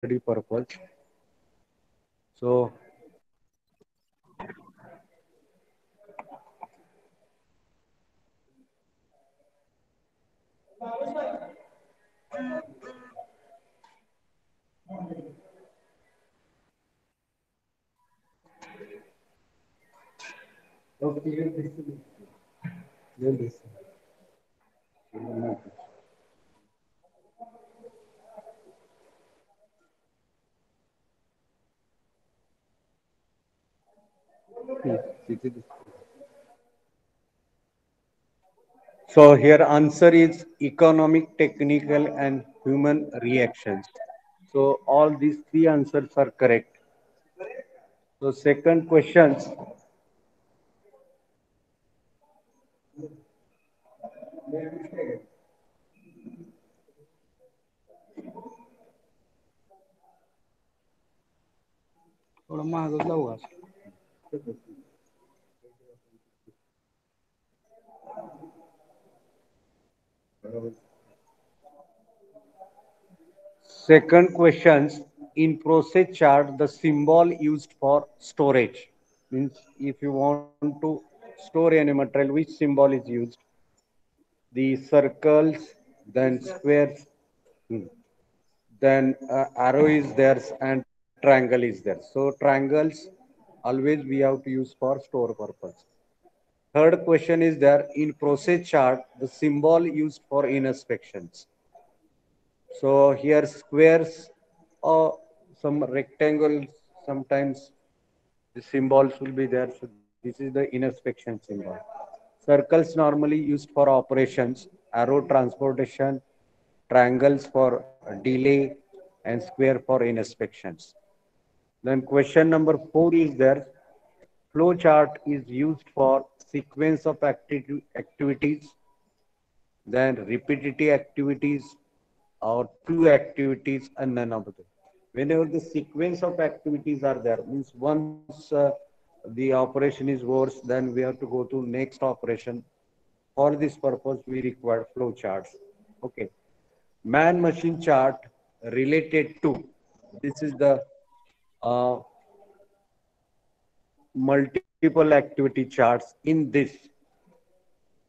purpose. So so here answer is economic, technical, and human reactions. So all these three answers are correct. So second questions. थोडं मागच जाऊ का? Second questions. In process chart, the symbol used for storage means if you want to store any material, which symbol is used? The circles, then squares, hmm, then arrow is there and triangle is there. So triangles always we have to use for store purpose. Third question is there in process chart the symbol used for inspections. So here squares or some rectangles sometimes the symbols will be there. So this is the inspection symbol. Circles normally used for operations, arrow transportation, triangles for delay, and square for inspections. Then question number 4 is there. Flow chart is used for sequence of activities, then repetitive activities or two activities and none of them. Whenever the sequence of activities are there, means once the operation is over, then we have to go to next operation. For this purpose, we require flow charts. Okay. Man-machine chart related to, this is the uh, multiple activity charts. In this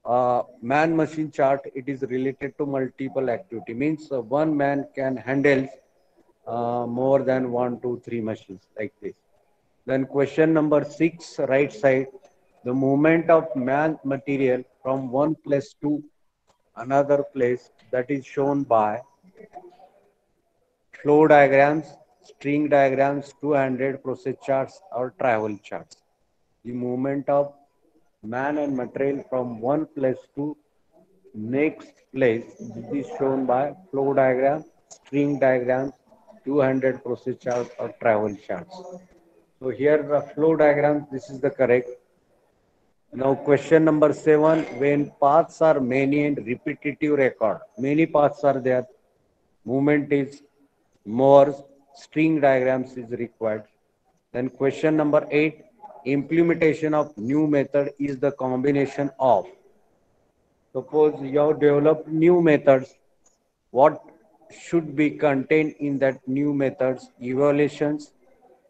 man machine chart, it is related to multiple activity, means one man can handle more than one, two, three machines like this. Then question number 6, right side, the movement of man material from one place to another place, that is shown by flow diagrams, string diagrams, 200 process charts or travel charts. The movement of man and material from one place to next place. This is shown by flow diagram, string diagrams, 200 process charts or travel charts. So here the flow diagram, this is the correct. Now question number 7, when paths are many and repetitive record, many paths are there, movement is more, string diagrams is required. Then question number 8, implementation of new method is the combination of. Suppose you have developed new methods, what should be contained in that new methods? Evaluations,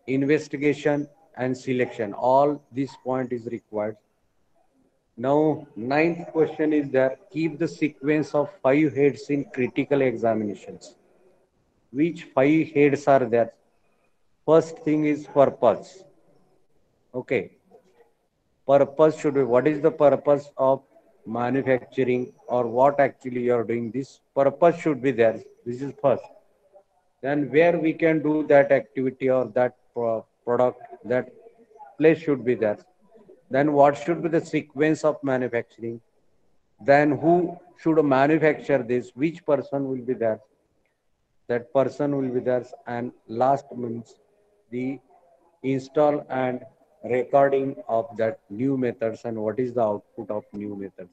investigation, and selection. All this point is required. Now, ninth question is there. Keep the sequence of 5 heads in critical examinations. Which 5 heads are there? First thing is purpose. Okay. Purpose should be, what is the purpose of manufacturing or what actually you are doing? This purpose should be there. This is first. Then where we can do that activity or that product, that place should be there. Then what should be the sequence of manufacturing? Then who should manufacture this? Which person will be there? That person will be there. And last means the install and recording of that new methods and what is the output of new methods.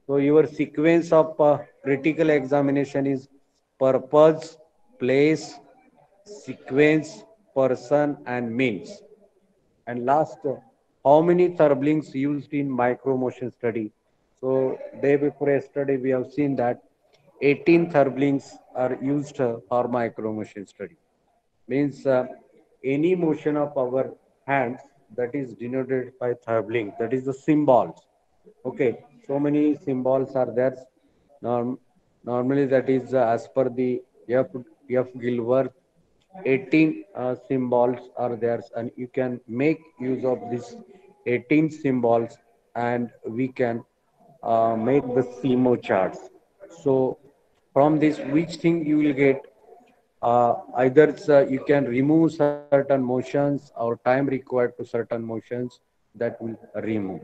So your sequence of critical examination is purpose, place, sequence, person, and means. And last, how many turblings used in micro motion study? So day before yesterday, we have seen that 18 turblings are used for micro motion study. means any motion of our hands that is denoted by throbbing, that is the symbols. Okay, so many symbols are there. Norm, Normally that is as per the F, F Gilbert 18 symbols are there, and you can make use of these 18 symbols, and we can make the CMO charts. So from this, which thing you will get? Either you can remove certain motions or time required to certain motions that will remove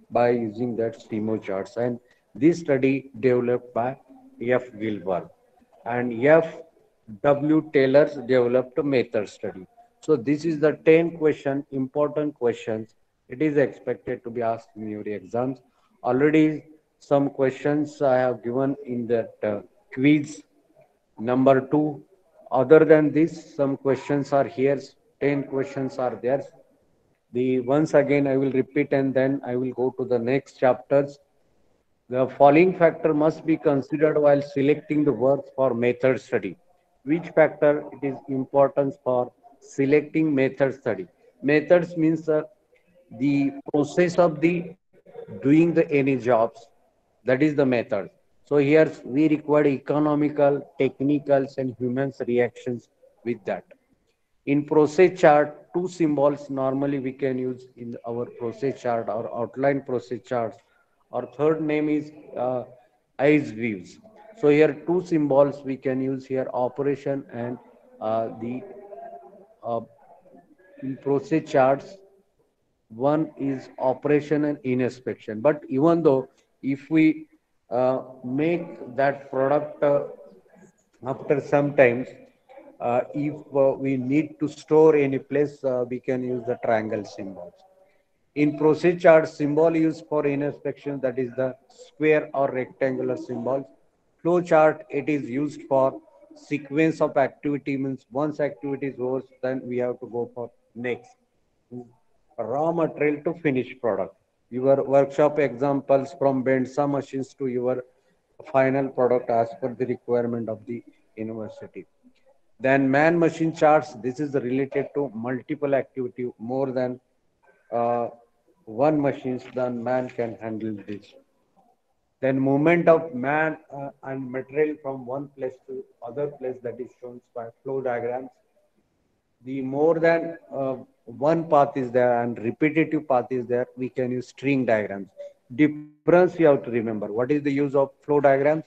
by using that STIMO charts. And this study developed by F. Gilbert and F. W. Taylor's developed method study. So this is the 10 question, important questions. It is expected to be asked in your exams. Already some questions I have given in that quiz number two. Other than this, some questions are here. 10 questions are there. The once again I will repeat and then I will go to the next chapters. The following factor must be considered while selecting the works for method study. Which factor it is important for selecting method study? Methods means the process of the doing the any jobs. That is the method. So here we require economical, technicals, and humans reactions with that. In process chart, two symbols normally we can use in our process chart or outline process charts. Our third name is eyes views. So here two symbols we can use here, operation and the uh, in process charts. One is operation and inspection. But even though if we make that product after some times, if we need to store any place, we can use the triangle symbols. In process chart, symbol used for inspection, that is the square or rectangular symbols. Flow chart, it is used for sequence of activity, means once activity is over, then we have to go for next. Raw material to finished product. Your workshop examples from Bensa machines to your final product as per the requirement of the university. Then man machine charts, this is related to multiple activity, more than uh, one machines than man can handle this. Then movement of man and material from one place to other place, that is shown by flow diagrams. The more than one path is there and repetitive path is there, we can use string diagrams. Difference you have to remember. What is the use of flow diagrams?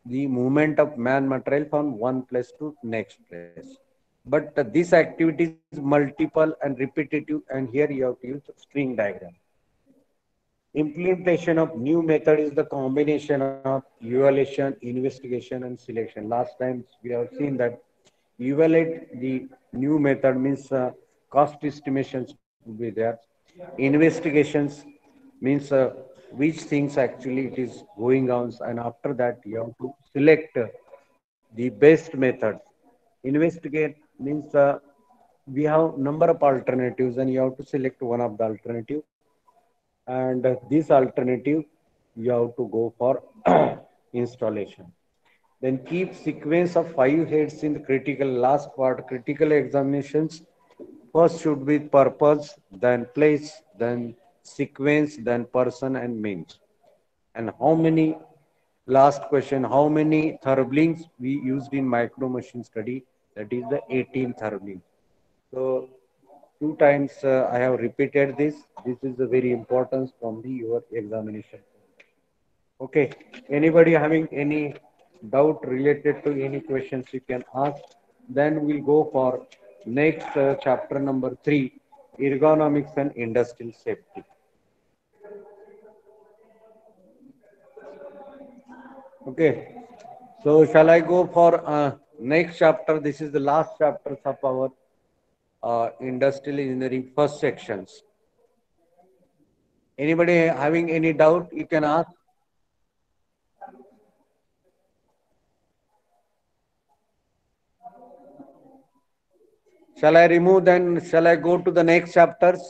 The movement of man material from one place to next place. But this activity is multiple and repetitive, and here you have to use string diagram. Implementation of new method is the combination of evaluation, investigation, and selection. Last time we have seen that evaluate the new method means cost estimations will be there. Investigations means which things actually it is going on, and after that you have to select the best methods. Investigate means we have number of alternatives, and you have to select one of the alternative, and this alternative you have to go for installation. Then keep sequence of five heads in the critical last part. Critical examinations first should be purpose, then place, then sequence, then person and means. And how many, last question, how many therblings we used in micro machine study? That is the 18 therblings. So two times I have repeated this. This is the very important from the your examination. Okay. Anybody having any doubt related to any questions you can ask. Then we'll go for next chapter number 3, ergonomics and industrial safety. Okay. So shall I go for next chapter? This is the last chapter of our industrial engineering first sections. Anybody having any doubt, you can ask. Shall I remove then? Shall I go to the next chapters?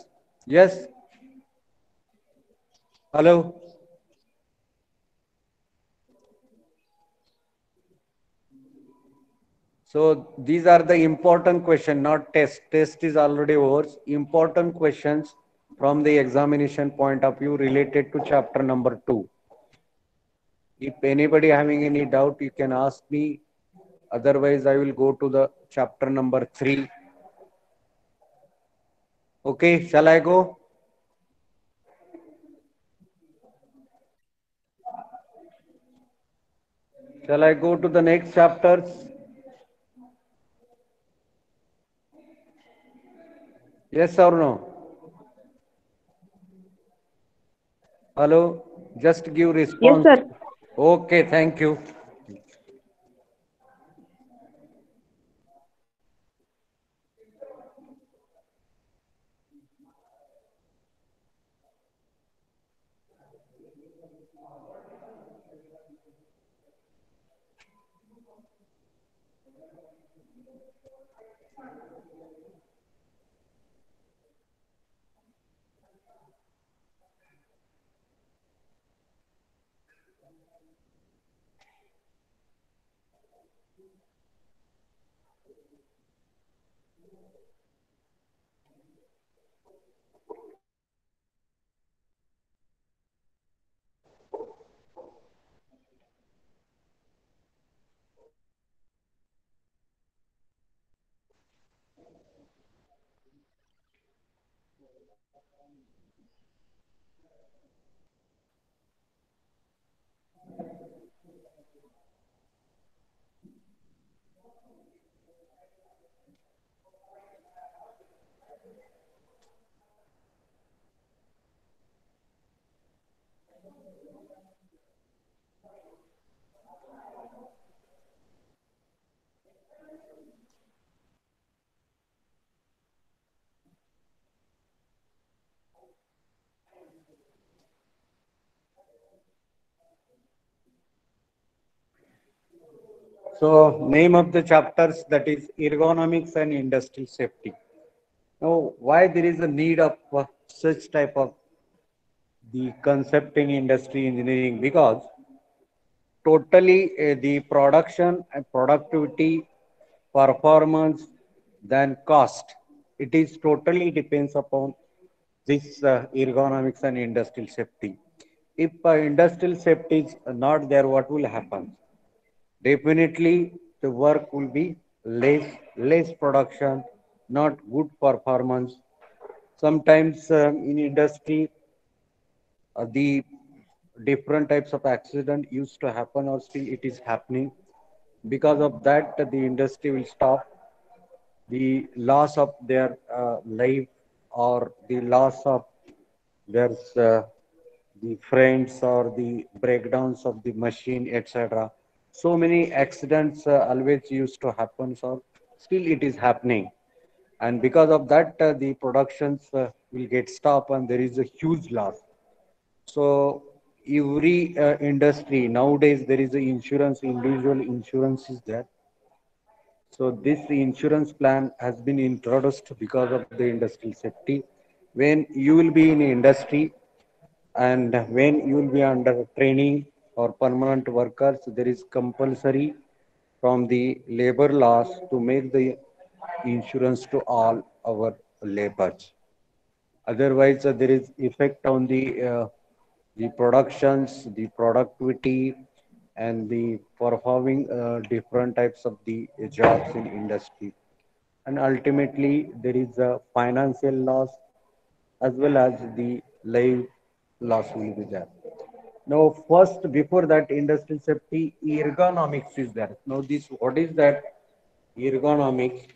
Yes. Hello. So these are the important question, not test. Test is already over. Important questions from the examination point of view related to chapter number 2. If anybody having any doubt, you can ask me. Otherwise, I will go to the chapter number 3. Okay, shall I go? Shall I go to the next chapters? Yes or no? Hello? Just give Yes, response. sir. Okay, thank you. So, name of the chapters, that is ergonomics and industrial safety. Now, why there is a need of such type of the concept in industry engineering? Because totally the production and productivity, performance, then cost. It is totally depends upon this ergonomics and industrial safety. If industrial safety is not there, what will happen? Definitely, the work will be less production, not good performance. Sometimes in industry, the different types of accident used to happen or still it is happening. Because of that, the industry will stop. The loss of their life or the loss of their the friends or the breakdowns of the machine, etc. So many accidents always used to happen, so still it is happening. And because of that, the productions will get stopped and there is a huge loss. So every industry nowadays there is a insurance, individual insurance is there. So this insurance plan has been introduced because of the industrial safety. When you will be in industry and when you will be under training or permanent workers, there is compulsory from the labor laws to make the insurance to all our laborers. Otherwise, there is effect on the productions, the productivity, and the performing different types of the jobs in industry. And ultimately, there is a financial loss as well as the life loss will be there. Now, first, before that, industrial safety ergonomics is there. Now, this what is that ergonomics?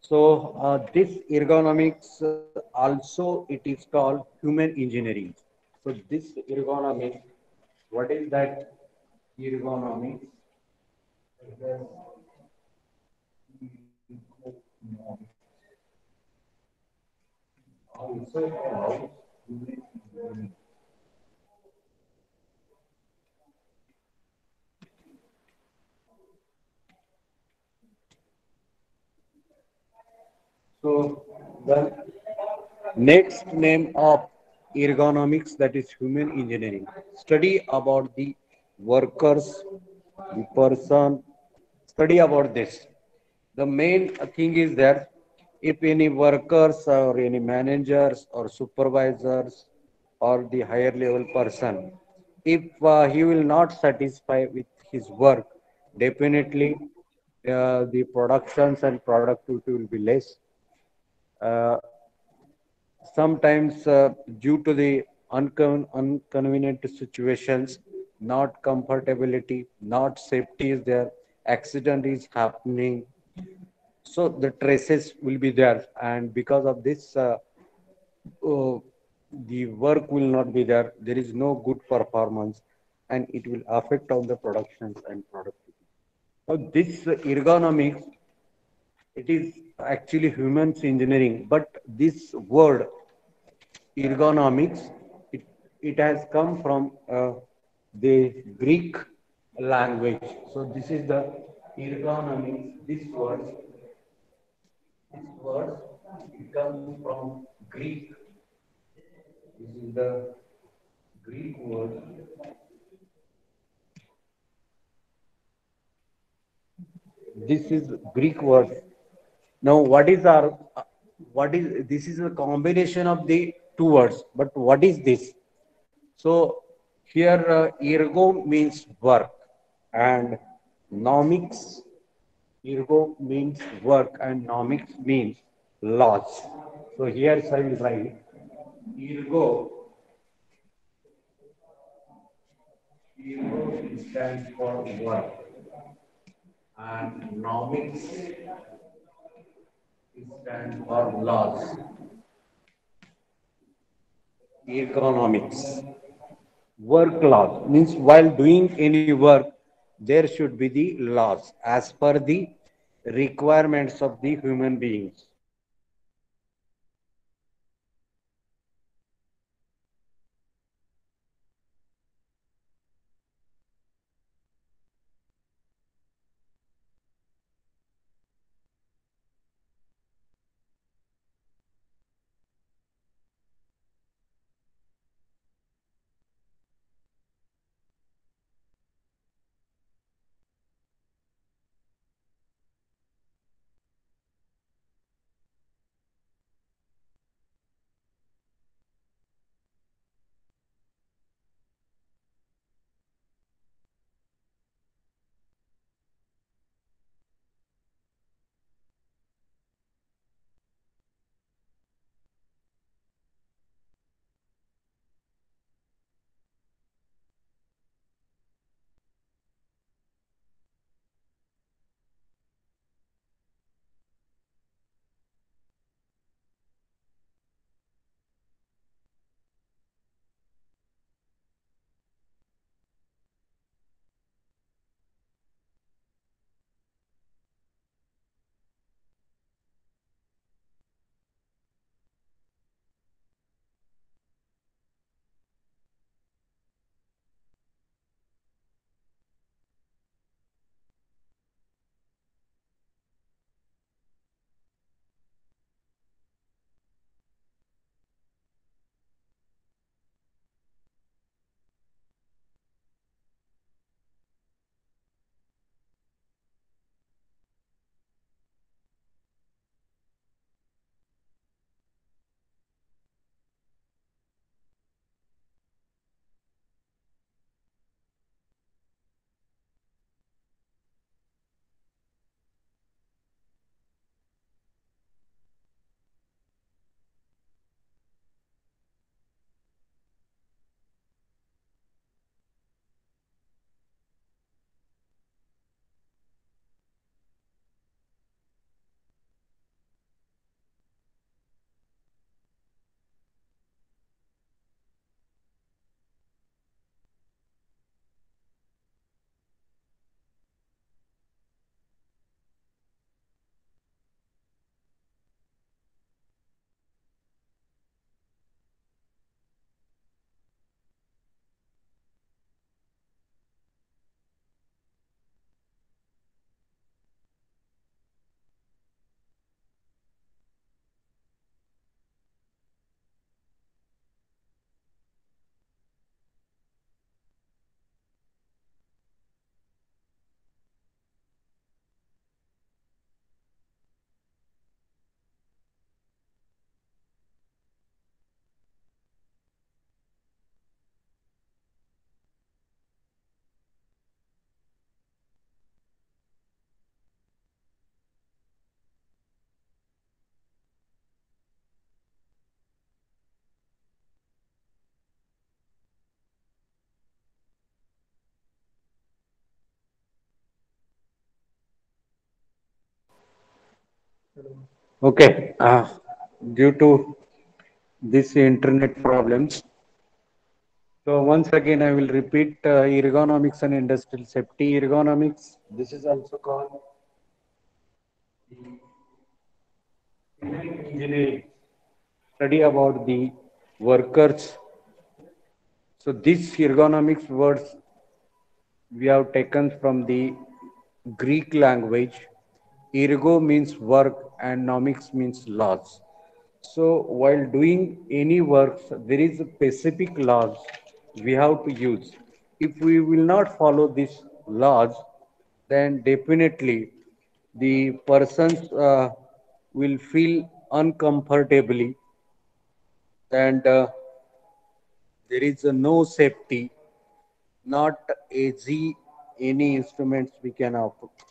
So, this ergonomics also it is called human engineering. So, this ergonomics, what is that ergonomics? So, the next name of ergonomics, that is human engineering. Study about the workers, the person, study about this. The main thing is that if any workers or any managers or supervisors or the higher level person, if he will not satisfy with his work, definitely the productions and productivity will be less. Uh, Sometimes due to the inconvenient situations, not comfortability, not safety is there, accident is happening, so the traces will be there, and because of this uh, the work will not be there, there is no good performance, and it will affect on the productions and productivity. So this ergonomics, it is actually humans engineering, but this word ergonomics, it, it has come from the Greek language. So this is the ergonomics, this word, it comes from Greek. This is the Greek word. This is Greek word. Now, what is this? Is a combination of the two words, but what is this? So here, ergo means work, and nomics, ergo means work, and nomics means laws. So here I will write ergo. Ergo stands for work, and nomics stands for laws. Economics. Work laws means while doing any work, there should be the laws as per the requirements of the human beings. Okay. Due to this internet problems, so once again I will repeat ergonomics and industrial safety. Ergonomics, this is also called engineering, study about the workers. So these ergonomics words we have taken from the Greek language. Ergo means work and nomics means laws. So while doing any works, there is a specific laws we have to use. If we will not follow these laws, then definitely the persons will feel uncomfortably, and there is no safety, not easy any instruments we can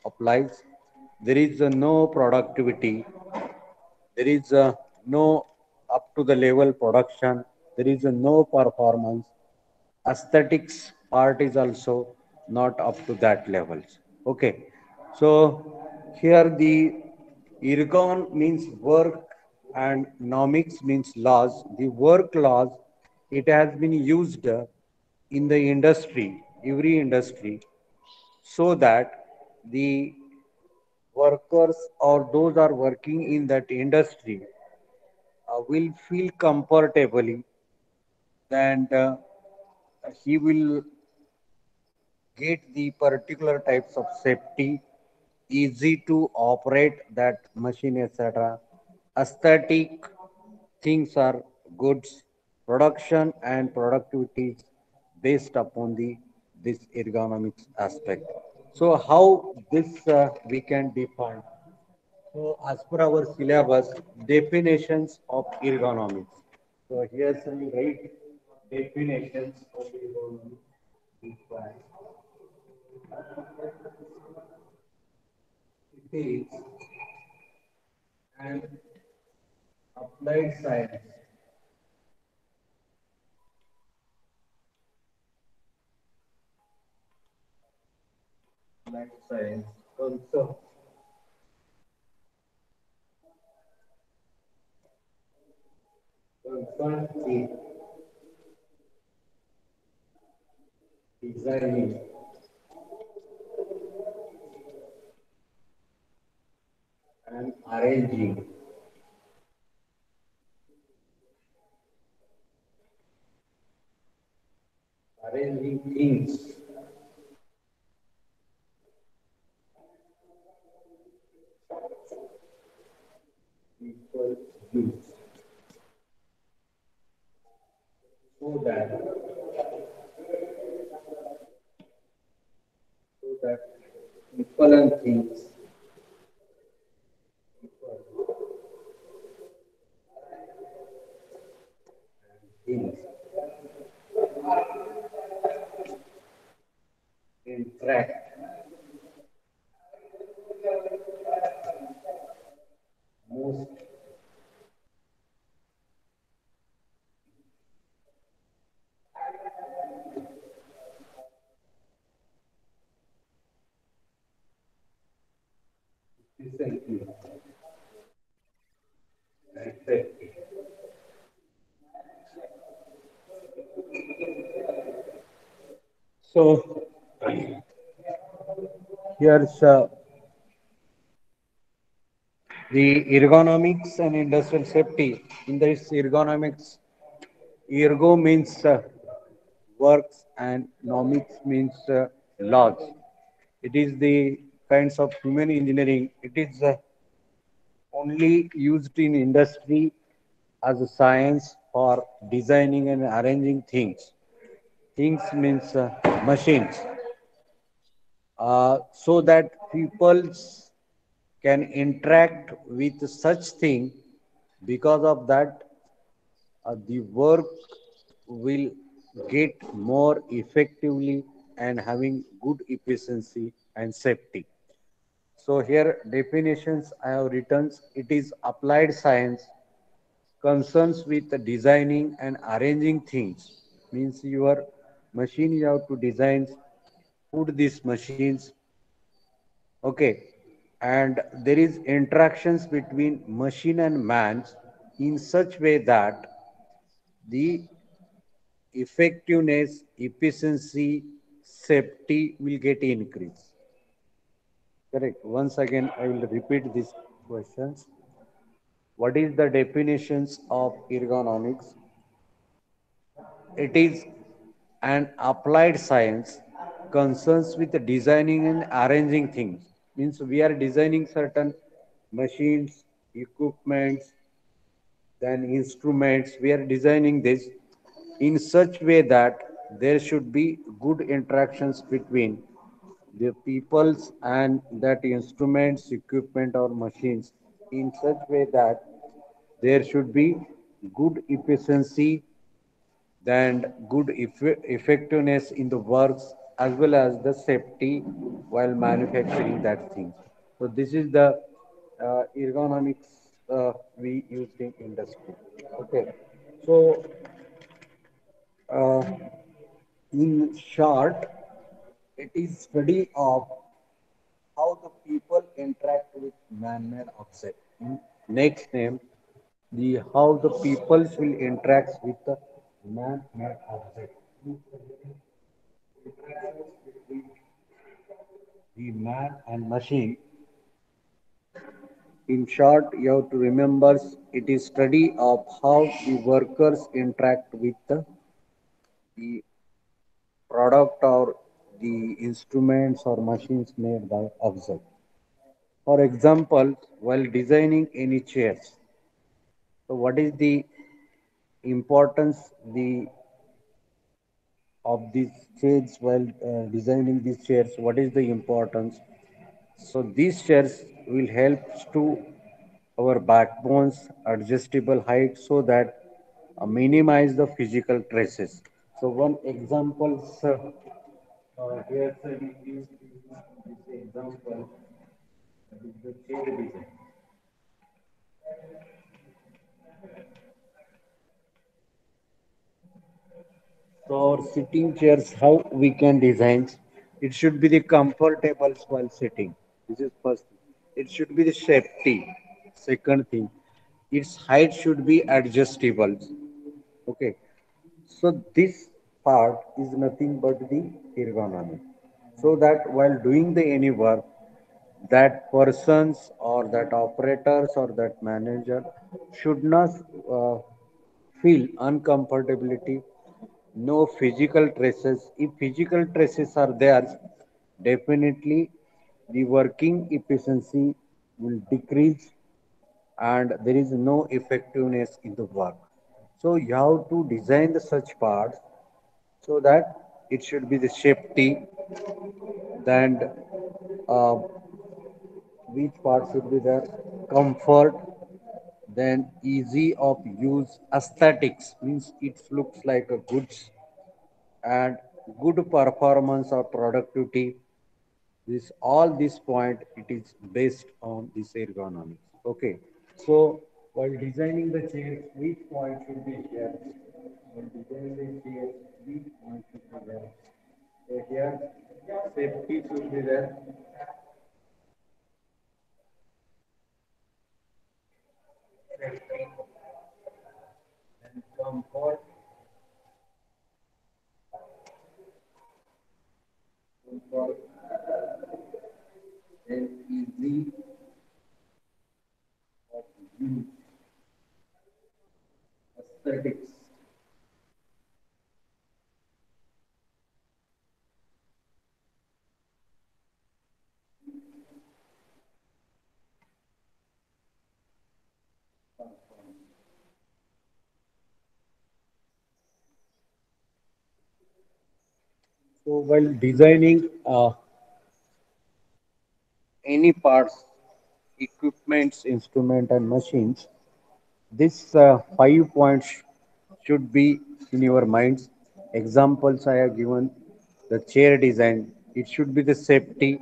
apply. There is no productivity. There is no up to the level production. There is no performance. Aesthetics part is also not up to that levels. Okay, so here the ergon means work and nomics means laws. The work laws, it has been used in the industry, every industry, so that the workers or those are working in that industry will feel comfortably, and he will get the particular types of safety, easy to operate that machine, etc. Aesthetic things are goods, production and productivity based upon the this ergonomics aspect. So how this we can define? So as per our syllabus, definitions of ergonomics. So here's some right definitions of ergonomics. It is an applied science, applied science concept concerned with designing, and arranging things, people use, so that so that people and things interact most efficiently and safely. So here's the ergonomics and industrial safety. In this ergonomics, ergo means works and nomics means laws. It is the kinds of human engineering. It is only used in industry as a science for designing and arranging things. Things means machines, so that people can interact with such thing. Because of that, the work will get more effectively and having good efficiency and safety. So here definitions I have written. It is applied science concerns with the designing and arranging things. Means your machine you have to design, put these machines, okay, and there is interactions between machine and man in such way that the effectiveness, efficiency, safety will get increased. Correct. Once again, I will repeat these questions. What is the definitions of ergonomics? It is an applied science concerns with designing and arranging things. Means we are designing certain machines, equipments, then instruments. We are designing this in such way that there should be good interactions between the peoples and that instruments, equipment or machines in such way that there should be good efficiency and good effectiveness in the works as well as the safety while manufacturing that thing. So this is the ergonomics we use in industry. Okay. So uh, in short, it is study of how the people interact with man-made object. Next name, the how the peoples will interact with the man-made object. Interactions between the man and machine. In short, you have to remember it is study of how the workers interact with the product or the instruments or machines made by object. For example, while designing any chairs, so what is the importance the of these chairs while designing these chairs? What is the importance? So these chairs will help to our backbones adjustable height so that minimize the physical traces. So one example, sir, here sir, we use this example, that is the chair design. So our sitting chairs, how we can design? It should be the comfortable while sitting. This is first thing. It should be the safety. Second thing, its height should be adjustable. Okay. So this part is nothing but the ergonomy. So that while doing the any work, that persons or that operators or that manager should not uh, feel uncomfortability, no physical traces. If physical traces are there, definitely the working efficiency will decrease and there is no effectiveness in the work. So you have to design the such parts so that it should be the safety, then uh, which part should be there, comfort, then easy of use, aesthetics means it looks like a goods and good performance or productivity. This all this point it is based on this ergonomics. Okay. So while designing the chairs, which point should be here? While designing the chairs, which point should be there? So here safety should be there. Safety and comfort, comfort and easy of use, aesthetics. So while designing any parts, equipments, instrument and machines, this 5 points should be in your minds. Examples I have given the chair design. It should be the safety,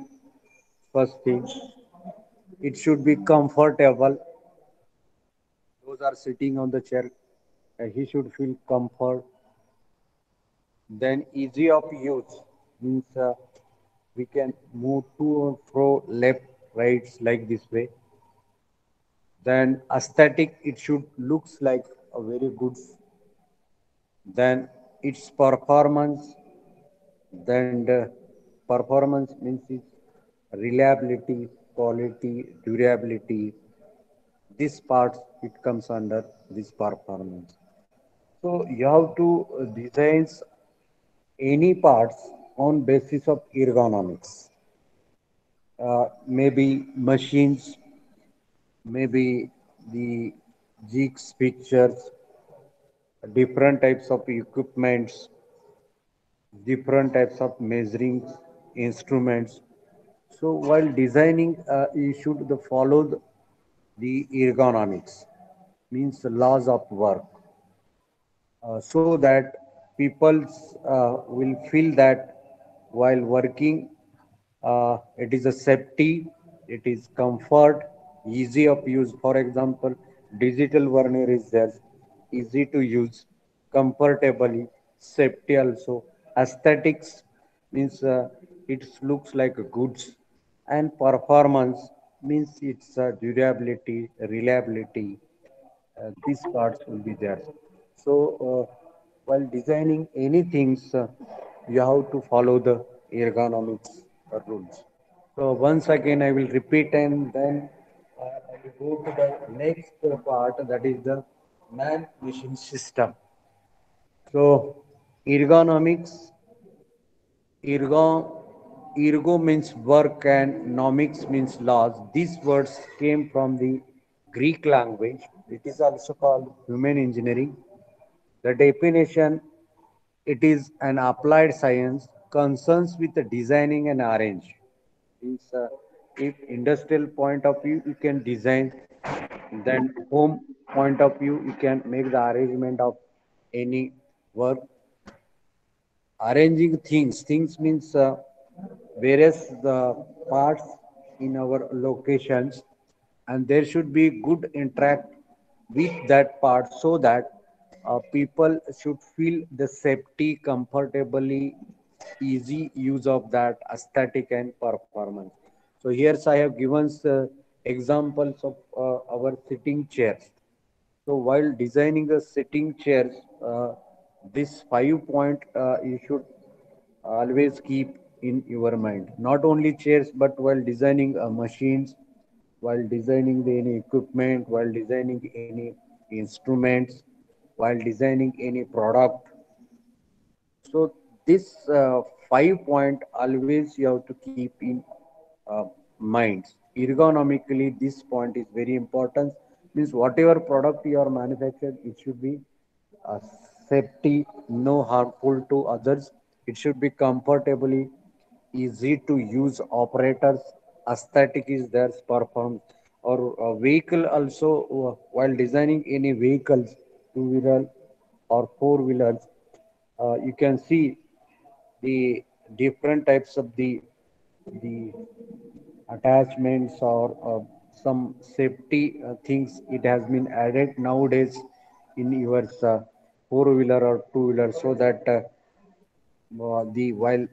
first thing. It should be comfortable. Those are sitting on the chair. He should feel comfort. Then easy of use means we can move to or fro left. rides like this way. Then aesthetic, it should looks like a very good. Then its performance, then performance means its reliability, quality, durability. This part it comes under this performance. So you have to design any parts on basis of ergonomics. Maybe machines, maybe the jigs pictures, different types of equipments, different types of measuring instruments. So while designing, you should follow the ergonomics, means the laws of work, so that people will feel that while working, it is a safety, it is comfort, easy of use. For example, digital vernier is there, easy to use, comfortably, safety also. Aesthetics means it looks like a goods, and performance means its durability, reliability, these parts will be there. So, while designing anything, you have to follow the ergonomics rules. So, once again, I will repeat and then I will go to the next part, that is the man machine system. So, ergonomics, ergo, ergo means work and nomics means laws. These words came from the Greek language. It is also called human engineering. The definition, it is an applied science concerns with the designing and arrange. Means, if industrial point of view, you can design. Then home point of view, you can make the arrangement of any work. Arranging things. Things means various parts in our locations, and there should be good interact with that part so that people should feel the safety comfortably, easy use of that aesthetic and performance. So here I have given examples of our sitting chairs. So while designing a sitting chairs, this 5 point you should always keep in your mind. Not only chairs, but while designing machines, while designing any equipment, while designing any instruments, while designing any product. So this 5 point always you have to keep in uh, mind. Ergonomically, this point is very important. Means whatever product you are manufactured, it should be uh, safety, no harmful to others. It should be comfortably easy to use operators. Aesthetic is there, perform or vehicle also. While designing any vehicles, two-wheeler or four-wheelers, you can see the different types of the attachments or some safety things it has been added nowadays in your four-wheeler or two-wheeler, so that the while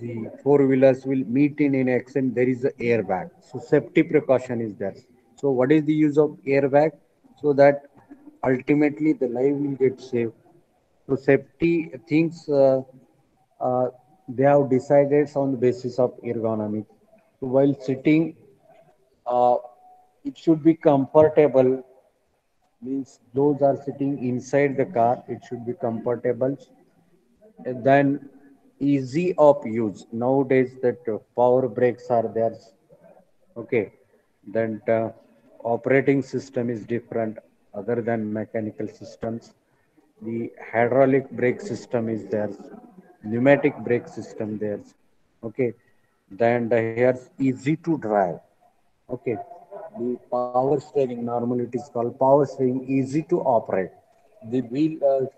the four-wheelers will meet in an accident, there is an airbag. So safety precaution is there. So what is the use of airbag? So that ultimately the life will get saved. So safety things they have decided on the basis of ergonomics. So while sitting, uh, it should be comfortable. Means those are sitting inside the car. It should be comfortable. And then easy of use. Nowadays, that power brakes are there. Okay. Then operating system is different other than mechanical systems. The hydraulic brake system is there, pneumatic brake system there. Okay. Then here's easy to drive. Okay. The power steering, normally it is called power steering, easy to operate. The wheel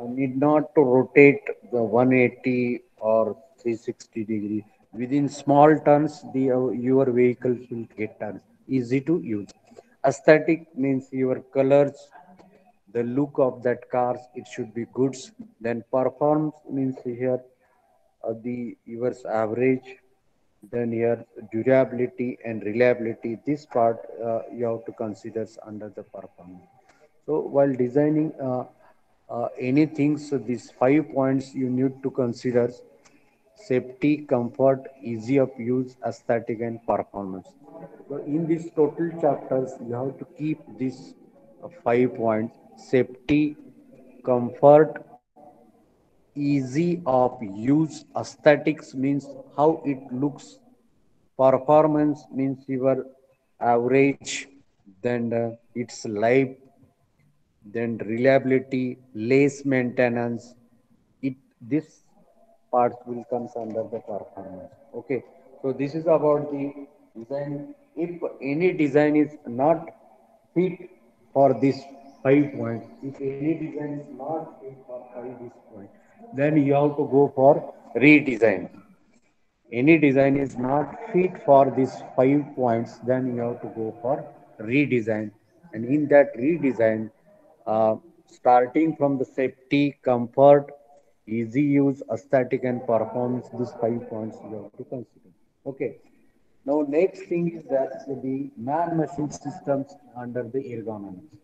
need not to rotate the 180 or 360 degree. Within small turns, your vehicles will get turns. Easy to use. Aesthetic means your colors, the look of that cars, it should be goods. Then performance means here the yours average. Then here durability and reliability. This part you have to consider under the performance. So while designing anything, so these 5 points you need to consider: safety, comfort, easy of use, aesthetic, and performance. So in these total chapters, you have to keep these 5 points: safety, comfort, easy of use, aesthetics means how it looks, performance means your average, then its life, then reliability, less maintenance. It this parts will comes under the performance. Okay, so this is about the design. If any design is not fit for this 5 points, if any design is not fit for five this point, then you have to go for redesign. Any design is not fit for these 5 points, then you have to go for redesign. And in that redesign, uh, starting from the safety, comfort, easy use, aesthetic, and performance, these 5 points you have to consider. Okay, now next thing is that the man machine systems under the ergonomics.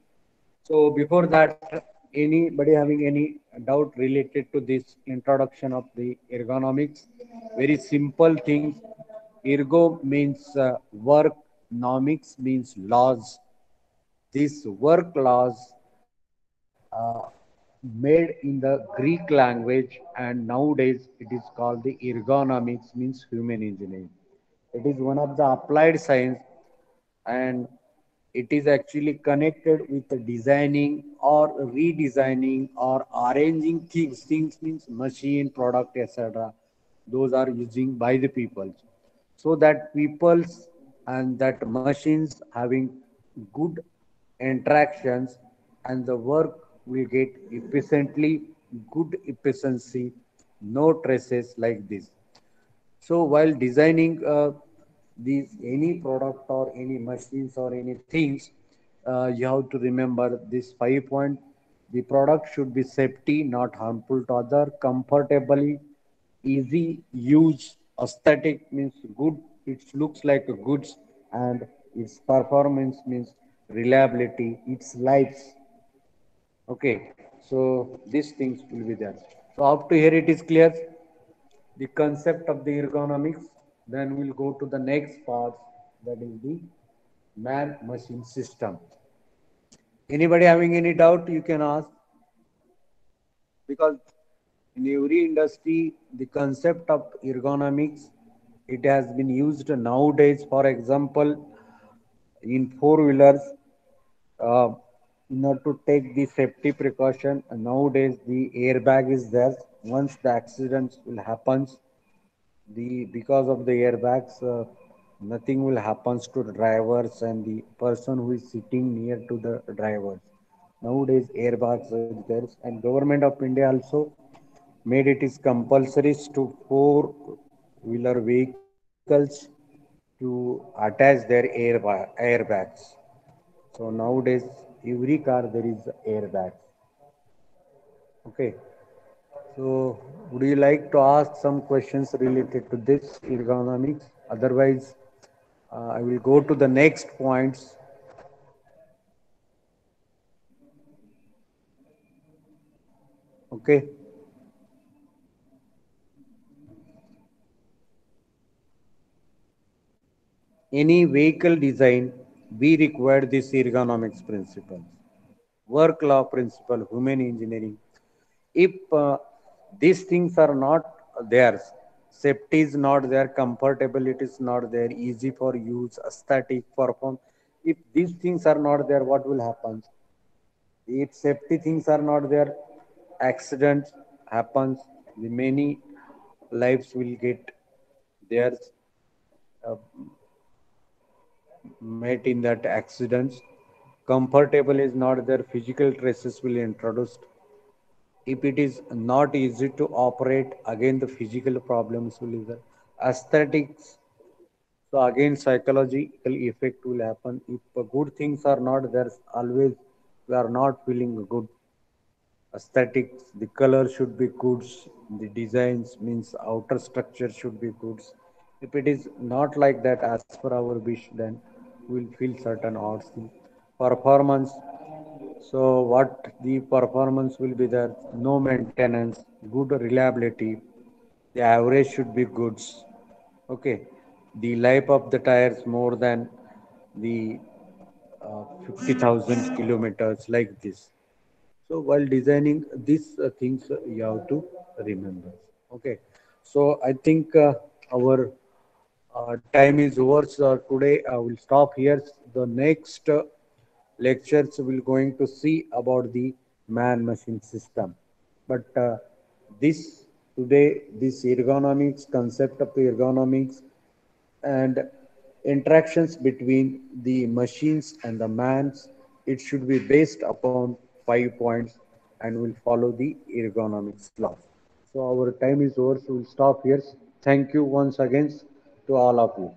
So before that, anybody having any doubt related to this introduction of the ergonomics? Very simple things. Ergo means work, nomics means laws. These work laws made in the Greek language, and nowadays it is called the ergonomics, means human engineering. It is one of the applied science, and it is actually connected with the designing or redesigning or arranging things. Things means machine, product, etc. Those are using by the people, so that peoples and that machines having good interactions, and the work will get efficiently, good efficiency, no traces like this. So while designing these any product or any machines or any things, you have to remember this 5 point. The product should be safety, not harmful to other, comfortably, easy use, aesthetic means good, it looks like a goods, and its performance means reliability, its lives. Okay, so these things will be there. So up to here it is clear the concept of the ergonomics. Then we'll go to the next part, that is the man machine system. Anybody having any doubt, you can ask, because in every industry, the concept of ergonomics, it has been used nowadays. For example, in four-wheelers, uh, in order to take the safety precaution, nowadays the airbag is there. Once the accidents will happen, the because of the airbags, nothing will happens to the drivers and the person who is sitting near to the drivers. Nowadays airbags are there, and government of India also made it is compulsory to four wheeler vehicles to attach their airbags. So nowadays every car there is airbags. Okay, so, would you like to ask some questions related to this ergonomics? Otherwise, I will go to the next points. Okay. Any vehicle design, we require this ergonomics principles, work law principle, human engineering. If these things are not there, safety is not there, comfortability is not there, easy for use, aesthetic, perform. If these things are not there, what will happen? If safety things are not there, accidents happens, the many lives will get there uh, met in that accidents. Comfortable is not there, physical traces will introduced. If it is not easy to operate, again the physical problems will be there. Aesthetics, so again psychological effect will happen. If good things are not there, always we are not feeling good. Aesthetics, the color should be good, the designs means outer structure should be good, If it is not like that as per our wish, then we'll feel certain odds. The performance, so what the performance will be there? No maintenance, good reliability. The average should be goods. Okay. The life of the tires more than the 50,000 kilometers like this. So while designing these things, you have to remember. Okay. So I think our time is over. So today I will stop here. The next lectures we're going to see about the man-machine system. But this today, this ergonomics concept of ergonomics and interactions between the machines and the mans, it should be based upon 5 points and will follow the ergonomics law. So our time is over, so we'll stop here. Thank you once again to all of you.